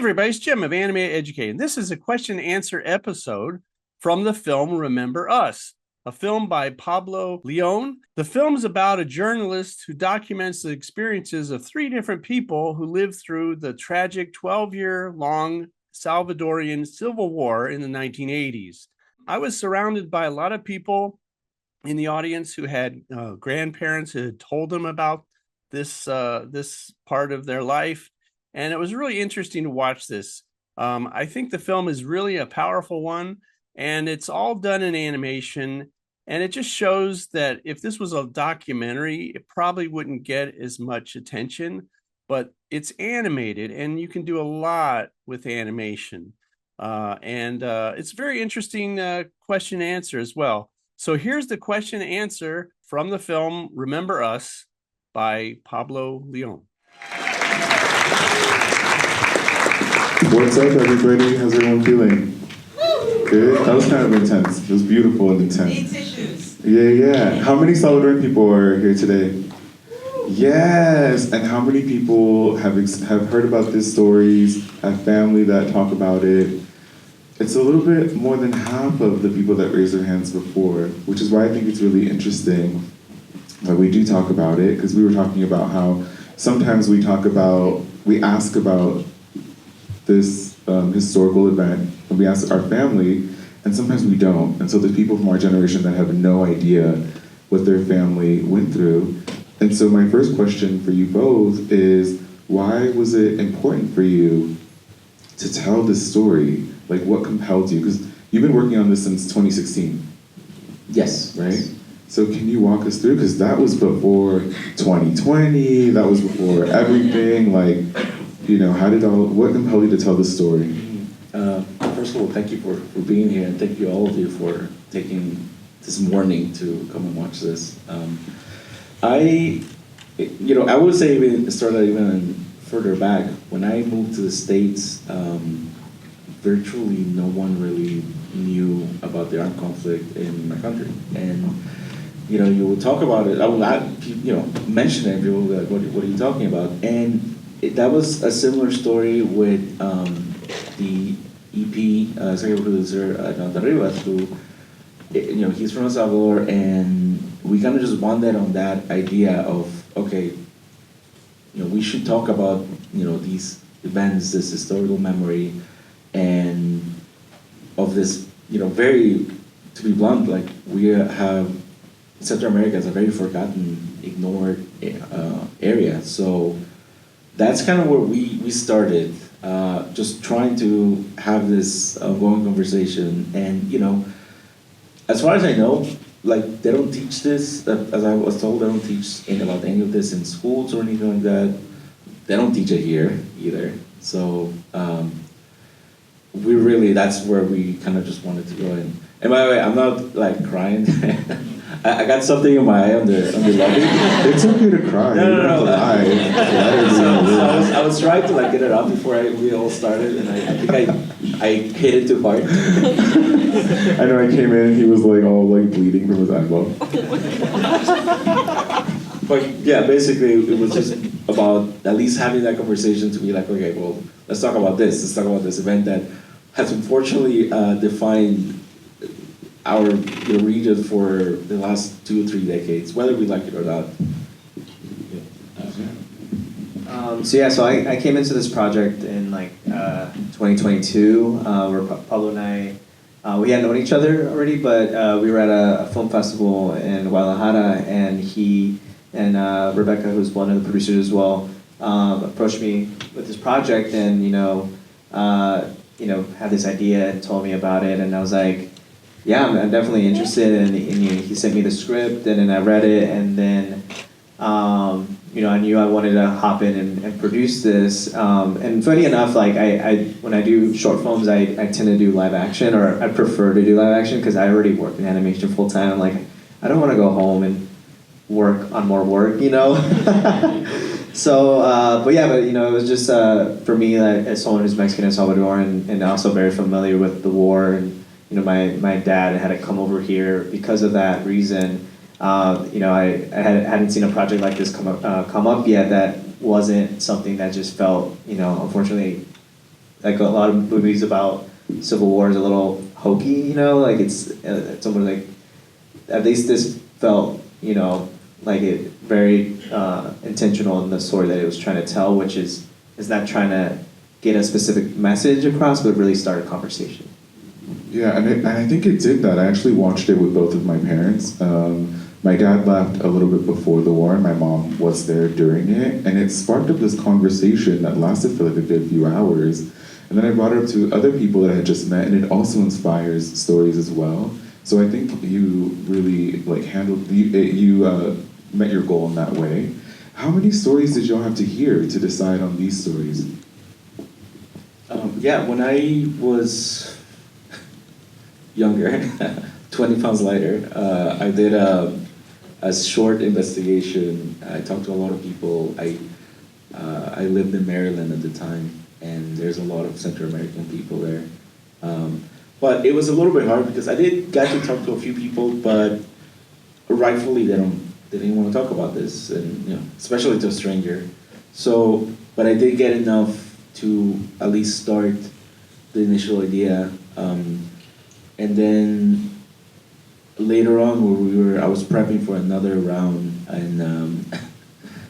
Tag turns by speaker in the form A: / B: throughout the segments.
A: everybody, it's Jim of Animated Educated. This is a question and answer episode from the film Remember Us, a film by Pablo Leon. The film is about a journalist who documents the experiences of three different people who lived through the tragic 12-year-long Salvadoran Civil War in the 1980s. I was surrounded by a lot of people in the audience who had grandparents who had told them about this part of their life. And it was really interesting to watch this. I think the film is really a powerful one, and it's all done in animation. And it just shows that if this was a documentary, it probably wouldn't get as much attention, but it's animated and you can do a lot with animation. It's a very interesting question and answer as well. So here's the question and answer from the film Remember Us by Pablo Leon.
B: What's up, everybody? How's everyone feeling? Good? That was kind of intense. It was beautiful and intense.
C: Need tissues.
B: Yeah. How many Salvadoran people are here today? Yes! And how many people have heard about these stories, have family that talk about it? It's a little bit more than half of the people that raised their hands before, which is why I think it's really interesting that we do talk about it, because we were talking about how sometimes we ask about this historical event, and we ask our family, and sometimes we don't. And so there's people from our generation that have no idea what their family went through. And so my first question for you both is, why was it important for you to tell this story? Like, what compelled you? Because you've been working on this since 2016.
D: Yes.
B: Right? So can you walk us through? Because that was before 2020, that was before everything. Like, you know, what compelled you to tell this story?
D: First of all, thank you for being here, and thank you all of you for taking this morning to come and watch this. I would say even further back. When I moved to the States, virtually no one really knew about the armed conflict in my country. And, you would talk about it, I would mention it, and people would be like, what are you talking about? And that was a similar story with the EP, executive producer, Jonathan Rivas, who, he's from El Salvador, and we kind of just bonded on that idea of, okay, we should talk about, these events, this historical memory, and of this, very, to be blunt, like, we have, Central America is a very forgotten, ignored area. So that's kind of where we started, just trying to have this ongoing conversation. And, as far as I know, like, they don't teach this, as I was told, they don't teach about any of this in schools or anything like that. They don't teach it here either. So that's where we kind of just wanted to go in. And by the way, I'm not like crying. I got something in my eye on the lobby.
B: It's okay to cry.
D: No. I was trying to like get it out before we all started, and I think I hit it too hard.
B: I know I came in and he was like all like bleeding from his eyeball.
D: But yeah, basically it was just about at least having that conversation to be like, okay, well, let's talk about this. Let's talk about this event that has unfortunately defined our region for the last 2 or 3 decades, whether we like it or not.
E: So I came into this project in 2022, where Pablo and I, we had known each other already, but we were at a film festival in Guadalajara, and he and Rebecca, who's one of the producers as well, approached me with this project, and had this idea and told me about it, and I was like, yeah, I'm definitely interested, and he sent me the script, and then I read it, and then I knew I wanted to hop in and produce this. And funny enough, like I when I do short films, I tend to do live action, or I prefer to do live action because I already work in animation full time. I'm like, I don't want to go home and work on more work, So, but it was just for me, as someone who's Mexican and Salvadoran, and also very familiar with the war, and my dad had to come over here because of that reason. I hadn't seen a project like this come up yet that wasn't something that just felt, unfortunately, like a lot of movies about Civil War is a little hokey, you know, like it's almost like, at least this felt, you know, like it very intentional in the story that it was trying to tell, which is not trying to get a specific message across, but really start a conversation.
B: Yeah, and I think it did that. I actually watched it with both of my parents. My dad left a little bit before the war, and my mom was there during it, and it sparked up this conversation that lasted for like a good few hours. And then I brought it up to other people that I had just met, and it also inspires stories as well. So I think you really like handled you met your goal in that way. How many stories did y'all have to hear to decide on these stories?
D: Yeah, when I was younger, 20 pounds lighter, I did a short investigation. I talked to a lot of people. I lived in Maryland at the time, and there's a lot of Central American people there. But it was a little bit hard because I did get to talk to a few people, but rightfully they didn't want to talk about this, and you know, especially to a stranger. So, but I did get enough to at least start the initial idea, and then later on, where I was prepping for another round, and and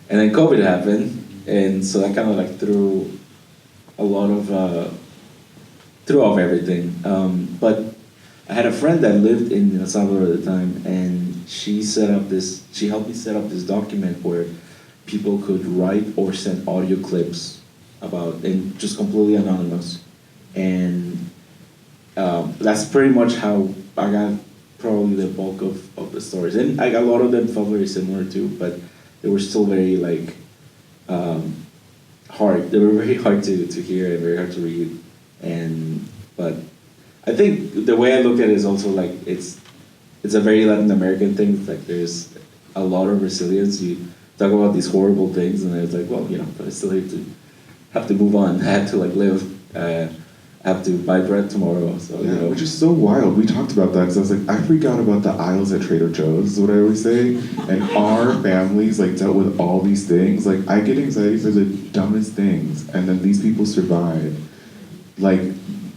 D: then COVID happened, and so that kind of like threw off everything. But I had a friend that lived in El Salvador at the time, and she helped me set up this document where people could write or send audio clips and just completely anonymous. And that's pretty much how I got probably the bulk of the stories. And a lot of them felt very similar too, but they were still very like hard. They were very hard to hear and very hard to read. But I think the way I look at it is also like it's a very Latin American thing. Like there's a lot of resilience. You talk about these horrible things, and it's like, well, you know, but I still have to move on. I have to like live. I have to buy bread tomorrow. So
B: Yeah,
D: you know.
B: which is so wild. We talked about that because I was like, I forgot about the aisles at Trader Joe's, is what I always say. And our families like dealt with all these things. Like I get anxiety for the dumbest things, and then these people survive. Like,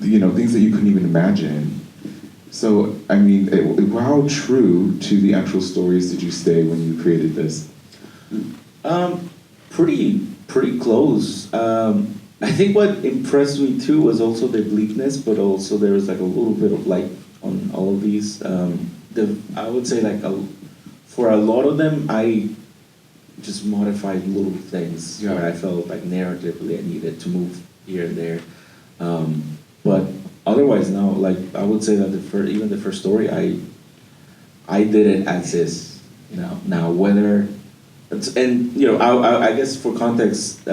B: you know, things that you couldn't even imagine. So, I mean, how true to the actual stories did you stay when you created this?
D: Pretty close. I think what impressed me too was also the bleakness, but also there was like a little bit of light on all of these. I would say like for a lot of them, I just modified little things where I felt like narratively I needed to move here and there. But otherwise, no. Like I would say that even the first story, I did it as is. You know, now whether, and you know, I guess for context.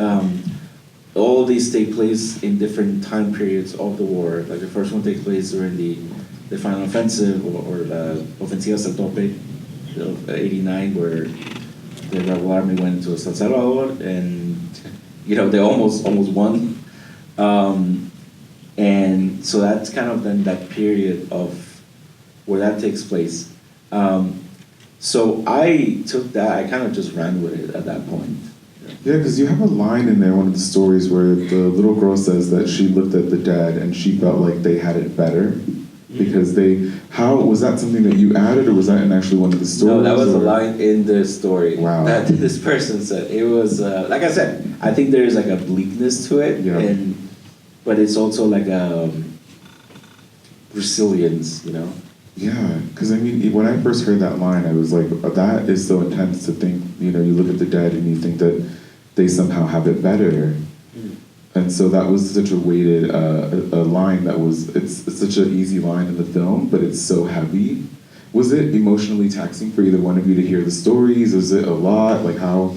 D: All of these take place in different time periods of the war. Like the first one takes place during the final offensive or the Ofensiva Hasta el Tope of '89, where the rebel army went into San Salvador, and you know they almost won. And so that's kind of then that period of where that takes place. So I took that. I kind of just ran with it at that point.
B: Yeah, because you have a line in there, one of the stories, where the little girl says that she looked at the dead and she felt like they had it better because how was that something that you added, or was that in actually one of the stories?
D: No, that was a line in the story
B: that
D: this person said. It was like I said, I think there's like a bleakness to it, but it's also like a resilience, you know.
B: Yeah, because I mean, when I first heard that line, I was like, that is so intense to think. You know, you look at the dead and you think that they somehow have it better. And so that was such a weighted a line that was, it's such an easy line in the film, but it's so heavy. Was it emotionally taxing for either one of you to hear the stories? Was it a lot? Like how?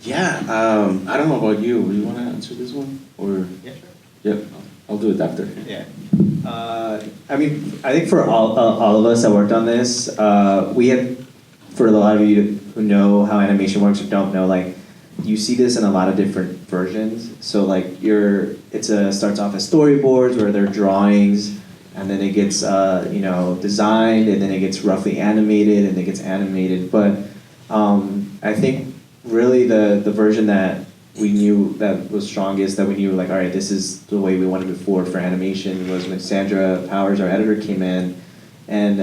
D: I don't know about you. Do you want to answer this one? Or
E: Yeah, sure.
D: Yep, I'll do it after.
E: Yeah. I mean, I think for all of us that worked on this, we had, for a lot of you who know how animation works or don't know, like, you see this in a lot of different versions. So like starts off as storyboards where they're drawings, and then it gets designed, and then it gets roughly animated, and it gets animated. But I think really the version that we knew that was strongest, that we knew like, all right, this is the way we wanted to move forward for animation, was when Sandra Powers, our editor, came in. And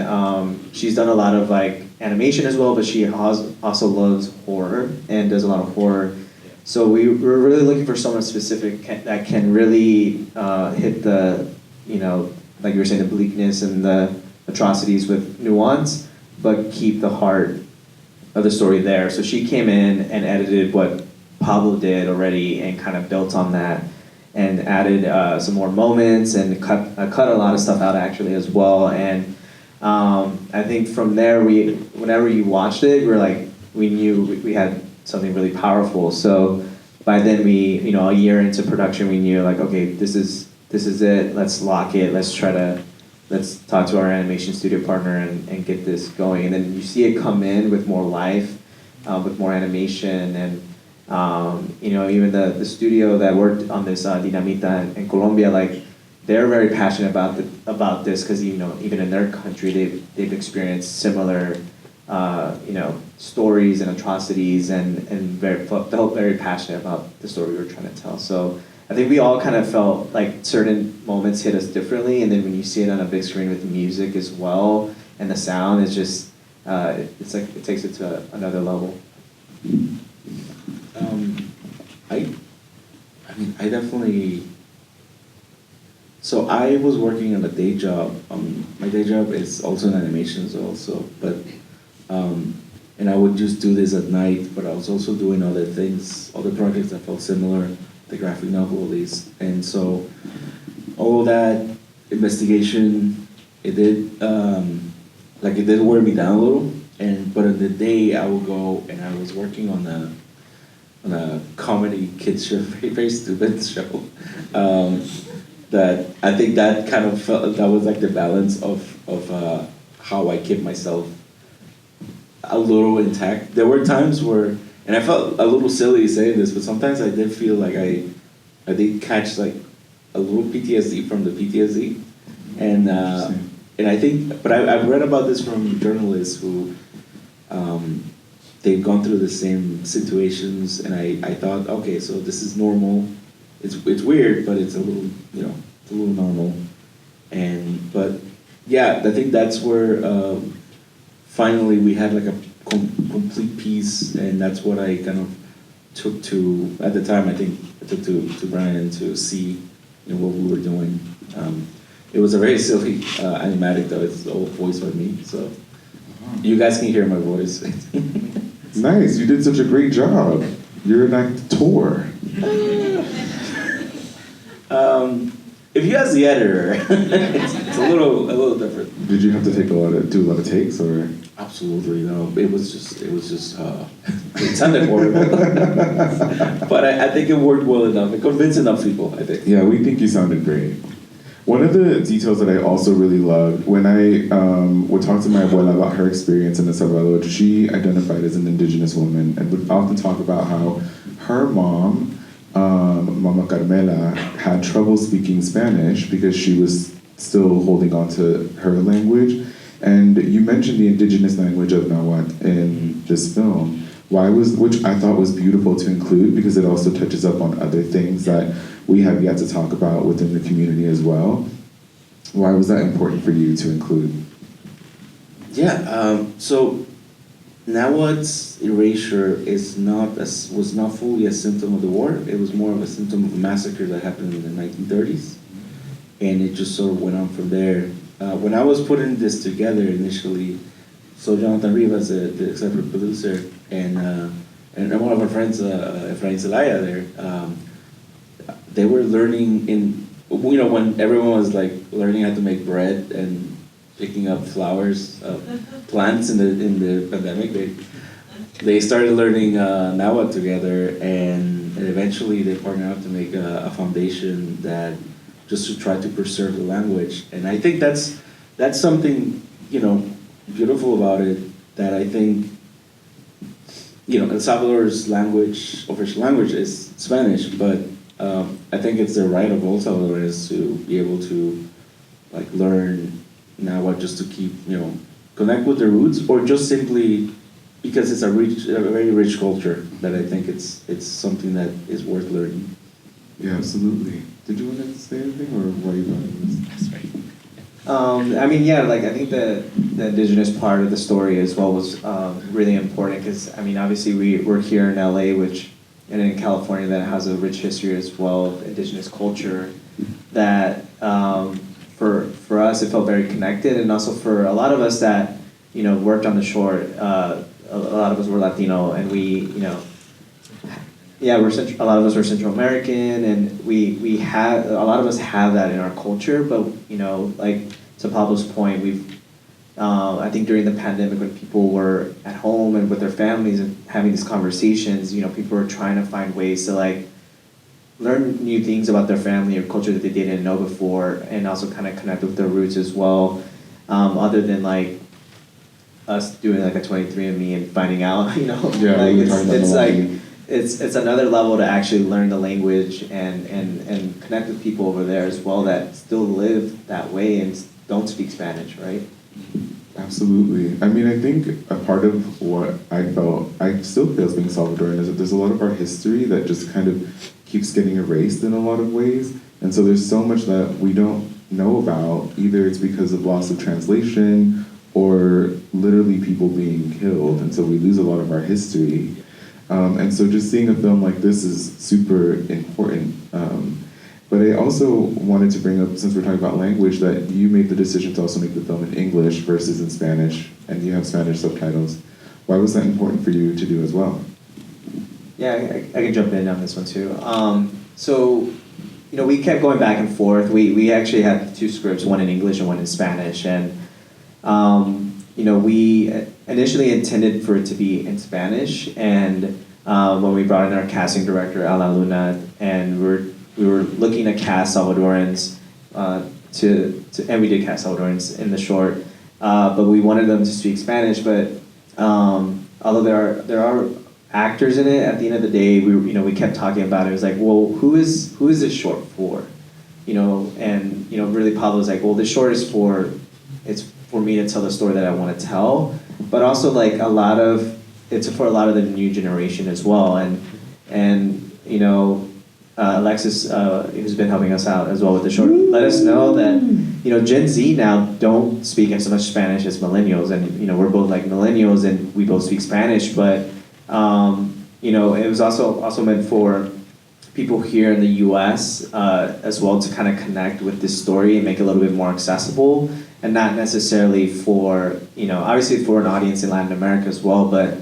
E: she's done a lot of like animation as well, but she also loves horror and does a lot of horror. So we were really looking for someone specific that can really hit the, like you were saying, the bleakness and the atrocities with nuance, but keep the heart of the story there. So she came in and edited what Pablo did already and kind of built on that and added some more moments and cut a lot of stuff out actually as well. And I think from there, whenever you watched it, we knew we had something really powerful. So by then a year into production, we knew like, okay, this is it. Let's lock it. Let's talk to our animation studio partner and get this going. And then you see it come in with more life, with more animation, and even the studio that worked on this Dinamita in Colombia, like they're very passionate about this because even in their country they've experienced similar stories and atrocities and felt very passionate about the story we were trying to tell. So I think we all kind of felt like certain moments hit us differently, and then when you see it on a big screen with music as well and the sound, it's just it's like it takes it to another level.
D: I definitely. So I was working on a day job. My day job is also in animation as well. And I would just do this at night, but I was also doing other things, other projects that felt similar, the graphic novel at least. And so all that investigation, it did wear me down a little. But in the day I would go and I was working on a comedy kids show, very stupid show. That I think that kind of felt that was like the balance of how I kept myself a little intact. There were times where, and I felt a little silly saying this, but sometimes I did feel like I did catch like a little PTSD from the PTSD, and I think, but I've read about this from journalists who they've gone through the same situations, and I thought, okay, so this is normal. It's weird, but it's a little, it's a little normal. But yeah, I think that's where finally we had like a complete piece, and that's what I kind of took to, at the time, I think I took to Bryan to see what we were doing. It was a very silly animatic though, it's all voiced by me, so you guys can hear my voice.
B: Nice, you did such a great job. You're an actor.
D: If you ask the editor, it's a little different.
B: Did you have to do a lot of takes, or?
D: Absolutely no. It was just it sounded horrible. But I think it worked well enough. It convinced enough people, I think.
B: Yeah, we think you sounded great. One of the details that I also really loved, when I would talk to my abuela about her experience in El Salvador, she identified as an indigenous woman and would often talk about how her mom, Mama Carmela, had trouble speaking Spanish because she was still holding on to her language. And you mentioned the indigenous language of Nahuatl in this film, which I thought was beautiful to include because it also touches up on other things that we have yet to talk about within the community as well. Why was that important for you to include?
D: Yeah, so Nahuatl's erasure was not fully a symptom of the war. It was more of a symptom of a massacre that happened in the 1930s, and it just sort of went on from there. When I was putting this together initially, so Jonathan Rivas, the executive producer, and one of our friends, Efrain Zelaya there, they were learning when everyone was like learning how to make bread and picking up flowers, plants in the pandemic, they started learning Nahuatl together, and eventually they partnered up to make a foundation that just to try to preserve the language. And I think that's something beautiful about it, that I think El Salvador's official language is Spanish, but I think it's the right of all Salvadorans to be able to learn Nahuatl just to keep connect with their roots, or just simply because it's a very rich culture that I think it's something that is worth learning.
B: Yeah, absolutely. Did you want to say anything, or why you wanted this?
D: That's right.
E: I mean, yeah, like I think the indigenous part of the story as well was really important because I mean, obviously we're here in LA, and in California that has a rich history as well of indigenous culture. That for us it felt very connected, and also for a lot of us that worked on the shore. A lot of us were Latino, and yeah, a lot of us were Central American, and we had a lot of us have that in our culture. But like to Pablo's point, I think during the pandemic when people were at home and with their families and having these conversations, people were trying to find ways to like learn new things about their family or culture that they didn't know before, and also kind of connect with their roots as well. Other than like us doing like a 23andMe and finding out,
B: Yeah,
E: like
B: we were talking about
E: it's
B: the
E: like.
B: language.
E: It's another level to actually learn the language and connect with people over there as well that still live that way and don't speak Spanish, right?
B: Absolutely. I mean, I think a part of what I still feel as being Salvadoran is that there's a lot of our history that just kind of keeps getting erased in a lot of ways. And so there's so much that we don't know about. Either it's because of loss of translation or literally people being killed. And so we lose a lot of our history. And so just seeing a film like this is super important. But I also wanted to bring up, since we're talking about language, that you made the decision to also make the film in English versus in Spanish, and you have Spanish subtitles. Why was that important for you to do as well?
E: Yeah, I can jump in on this one too. So, we kept going back and forth. We actually had two scripts, one in English and one in Spanish, and we initially intended for it to be in Spanish, and when we brought in our casting director, Ala Luna, and we were looking to cast Salvadorans, and we did cast Salvadorans in the short, but we wanted them to speak Spanish. But although there are actors in it, at the end of the day, we kept talking about it. It was like, well, who is this short for? And really Pablo's like, well, this short is for me to tell the story that I want to tell, but also like it's for a lot of the new generation as well. And Alexis, who's been helping us out as well with the short, let us know that Gen Z now don't speak as much Spanish as millennials, and we're both like millennials and we both speak Spanish, but it was also meant for people here in the U.S. As well to kind of connect with this story and make it a little bit more accessible, and not necessarily for obviously for an audience in Latin America as well, but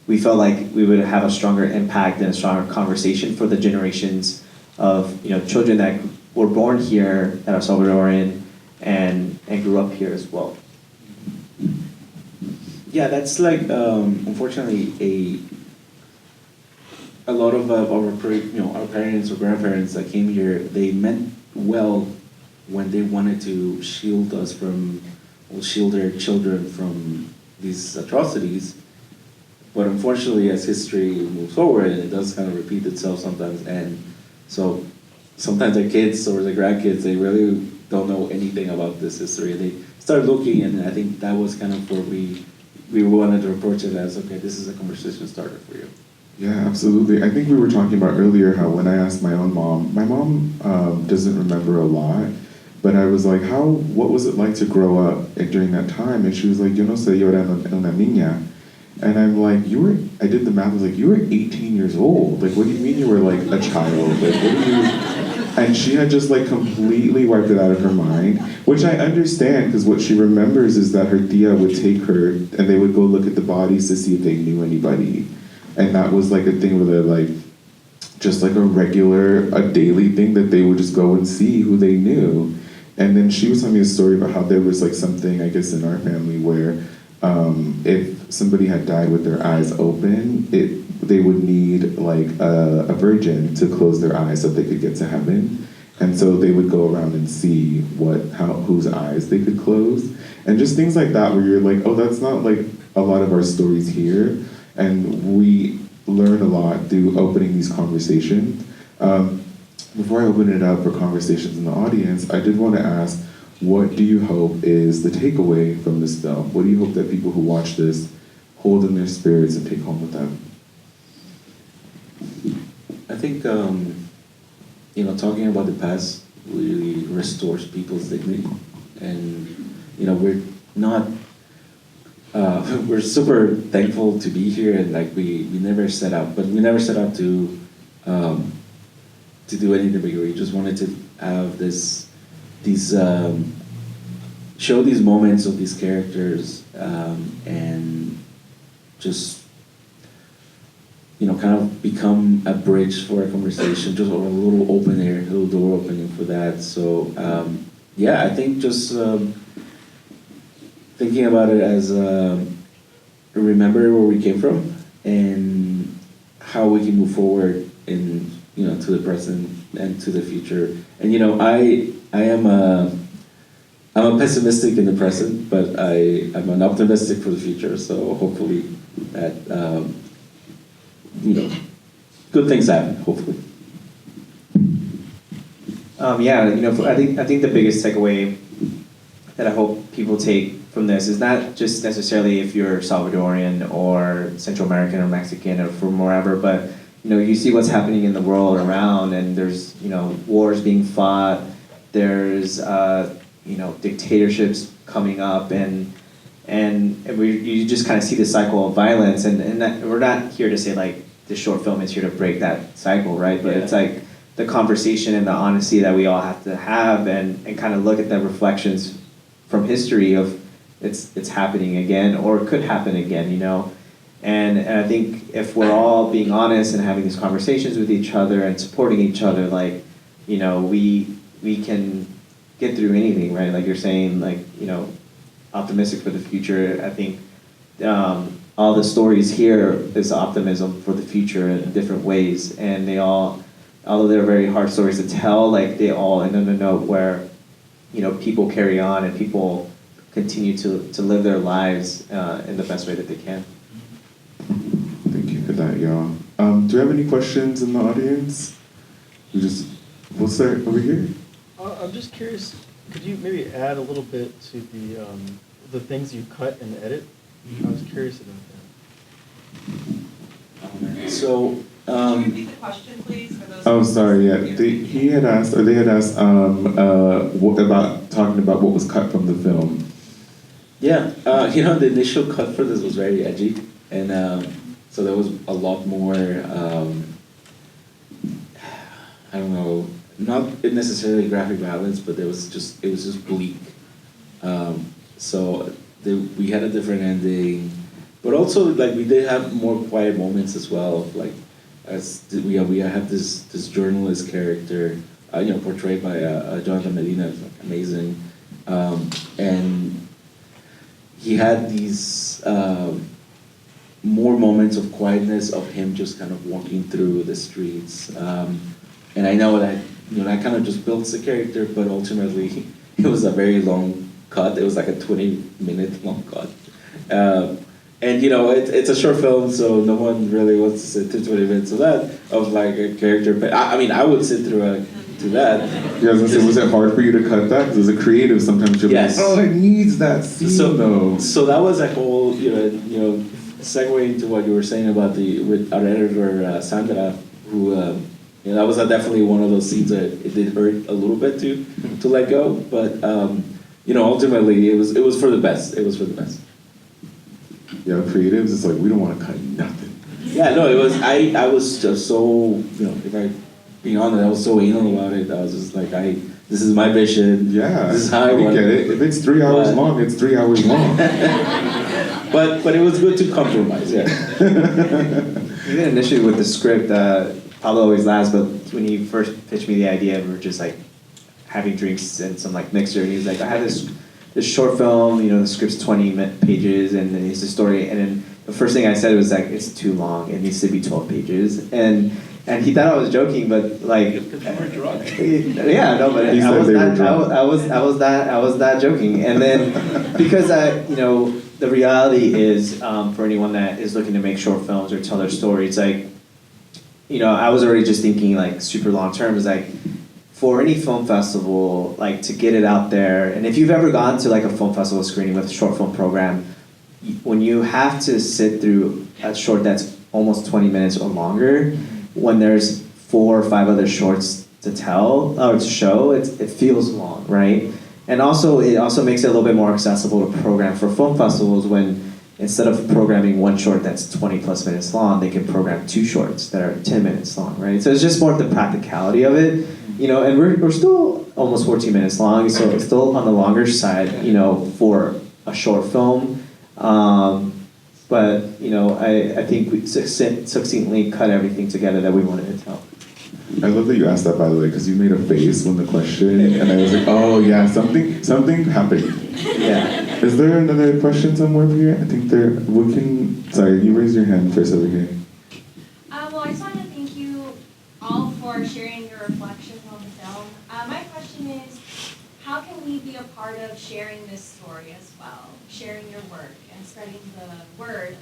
E: we felt like we would have a stronger impact and a stronger conversation for the generations of children that were born here, that are Salvadoran, and grew up here as well.
D: Yeah, that's like unfortunately a lot of our parents or grandparents that came here, they meant well when they wanted to shield their children from these atrocities. But unfortunately, as history moves forward, and it does kind of repeat itself sometimes, and so sometimes their kids or their grandkids, they really don't know anything about this history. They start looking, and I think that was kind of where we wanted to approach it as, okay, this is a conversation starter for you.
B: Yeah, absolutely. I think we were talking about earlier how when I asked my mom doesn't remember a lot, but I was like, what was it like to grow up during that time? And she was like, yo no sé, yo era una niña. And I'm like, I did the math, I was like, you were 18 years old. Like, what do you mean you were like a child? Like, what do you... And she had just like completely wiped it out of her mind, which I understand, because what she remembers is that her tia would take her and they would go look at the bodies to see if they knew anybody. And that was like a thing where they're like, just like a daily thing that they would just go and see who they knew. And then she was telling me a story about how there was like something, I guess, in our family where if somebody had died with their eyes open, they would need like a virgin to close their eyes so they could get to heaven. And so they would go around and see whose eyes they could close. And just things like that where you're like, oh, that's not like a lot of our stories here. And we learn a lot through opening these conversations. Before I open it up for conversations in the audience, I did want to ask, what do you hope is the takeaway from this film? What do you hope that people who watch this hold in their spirits and take home with them?
D: I think, talking about the past really restores people's dignity. And, we're not, we're super thankful to be here, and like we never set out, but we never set out to do anything bigger. We just wanted to have show these moments of these characters, and just kind of become a bridge for a conversation, just a little opening, a little door opening for that. So I think just thinking about it as remember where we came from and how we can move forward in to the present and to the future. And I'm a pessimistic in the present, but I'm an optimistic for the future. So hopefully that good things happen. Hopefully.
E: I think the biggest takeaway that I hope people take from this is not just necessarily if you're Salvadorian or Central American or Mexican or from wherever, but you see what's happening in the world around, and there's wars being fought, there's dictatorships coming up, and you just kind of see the cycle of violence, and that, we're not here to say like this short film is here to break that cycle, right? But it's like the conversation and the honesty that we all have to have, and kind of look at the reflections from history of it's happening again, or it could happen again, And I think if we're all being honest and having these conversations with each other and supporting each other, like, we can get through anything, right? Like you're saying, like, optimistic for the future. I think all the stories here is optimism for the future in different ways, and they all, although they're very hard stories to tell, like they all end on a note where people carry on and people continue to live their lives in the best way that they can.
B: Thank you for that, y'all. Do we have any questions in the audience? We'll start over here.
C: I'm just curious, could you maybe add a little bit to the things you cut and edit? I was curious about that.
D: So,
F: Could you repeat the question, please, for those?
B: Oh, sorry. Yeah, they had asked about talking about what was cut from the film.
D: Yeah, the initial cut for this was very edgy, and so there was a lot more. I don't know, not necessarily graphic violence, but it was just bleak. So we had a different ending, but also like we did have more quiet moments as well. Like we have this journalist character, portrayed by Jonathan Medina, it's like amazing, and he had these more moments of quietness of him just kind of walking through the streets. And I know that that kind of just builds the character, but ultimately it was a very long cut. It was like a 20-minute long cut. And it's a short film, so no one really wants to sit through 20 minutes of that, of like a character. But I would sit through that.
B: Yeah, I was gonna say, was it hard for you to cut that? Because as a creative, sometimes you're like, oh, it needs that scene though.
D: So that was a whole, segue into what you were saying about with our editor Sandra, who that was definitely one of those scenes that it did hurt a little bit to let go, but ultimately it was for the best. It was for the best.
B: Yeah, creatives, it's like we don't want to cut nothing.
D: Yeah, no, it was. I was just so if I being honest, I was so anal about it. I was just like, this is my vision.
B: Yeah,
D: this is how I want
B: get it. If it's 3 hours long, it's 3 hours long.
D: but it was good to compromise. Yeah.
E: Even initially with the script, Pablo always laughs, but when he first pitched me the idea, we were just like having drinks and some like mixer, and he was like, I have this short film, the script's 20 pages, and it's a story, and then the first thing I said was like, it's too long, it needs to be 12 pages, and he thought I was joking, but like, yeah, no, but I was not joking, and then because the reality is, for anyone that is looking to make short films or tell their story, it's like, I was already just thinking like super long term, is like, for any film festival, like to get it out there, and if you've ever gone to like a film festival screening with a short film program, when you have to sit through a short that's almost 20 minutes or longer, when there's 4 or 5 other shorts to tell or to show, it feels long, right? And also, it also makes it a little bit more accessible to program for film festivals when instead of programming one short that's 20 plus minutes long, they can program 2 shorts that are 10 minutes long, right? So it's just more the practicality of it, you know, and we're still almost 14 minutes long, so it's still on the longer side, you know, for a short film. But, you know, I think we succinctly cut everything together that we wanted to tell.
B: I love that you asked that, by the way, because you made a face when the question, and I was like, oh yeah, something happened.
E: Yeah.
B: Is there another question somewhere over here? I think sorry, you raised your hand first over here.
G: Well, I just want to thank you all for sharing your reflections on the film. My question is, how can we be a part of sharing this story as well, sharing your work and spreading the word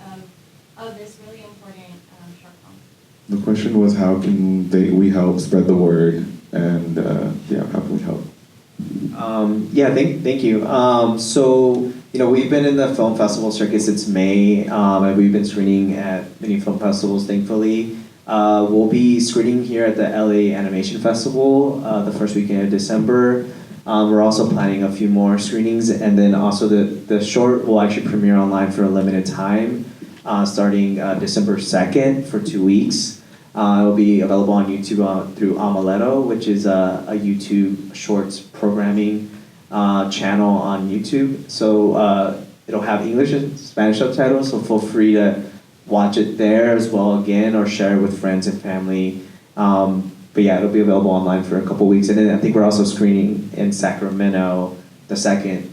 G: of this really important short film?
B: The question was, how can we help spread the word, and how can we help?
E: Thank you. So, you know, we've been in the film festival circuit since May, and we've been screening at many film festivals, thankfully. We'll be screening here at the LA Animation Festival the first weekend of December. We're also planning a few more screenings, and then also the short will actually premiere online for a limited time, starting December 2nd for 2 weeks. It will be available on YouTube through Amaletto, which is a YouTube Shorts programming channel on YouTube. So it'll have English and Spanish subtitles, so feel free to watch it there as well again, or share it with friends and family. But yeah, it'll be available online for a couple weeks. And then I think we're also screening in Sacramento the second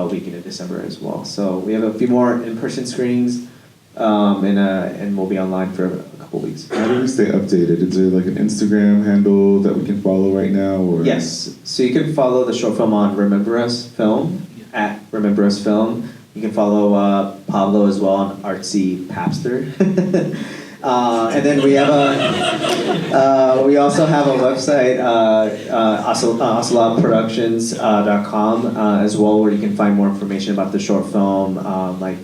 E: weekend of December as well. So we have a few more in-person screenings, and we'll be online for a couple weeks.
B: How do we stay updated? Is there like an Instagram handle that we can follow right now? Or?
E: Yes, so you can follow the short film on Remember Us Film, at Remember Us Film. You can follow Pablo as well on Artsy Papster. And then we also have a website, ocelotproductions.com as well, where you can find more information about the short film, like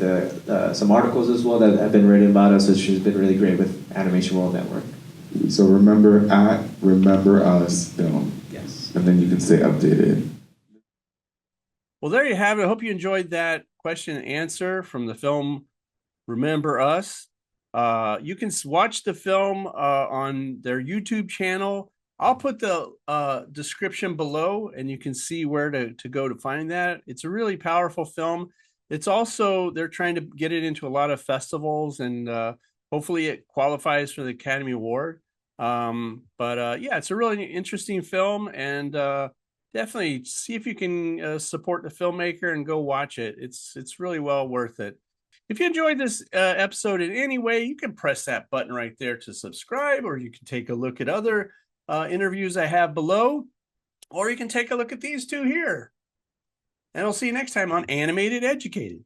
E: some articles as well that have been written about us, which has been really great with Animation World Network.
B: So remember Us Film.
E: Yes.
B: And then you can stay updated.
A: Well, there you have it. I hope you enjoyed that question and answer from the film Remember Us. You can watch the film on their YouTube channel. I'll put the description below, and you can see where to go to find that. It's a really powerful film. It's also, they're trying to get it into a lot of festivals, and hopefully it qualifies for the Academy Award. Yeah, it's a really interesting film, and definitely see if you can support the filmmaker and go watch it. It's really well worth it. If you enjoyed this episode in any way, you can press that button right there to subscribe, or you can take a look at other interviews I have below, or you can take a look at these two here. And I'll see you next time on Animated Educated.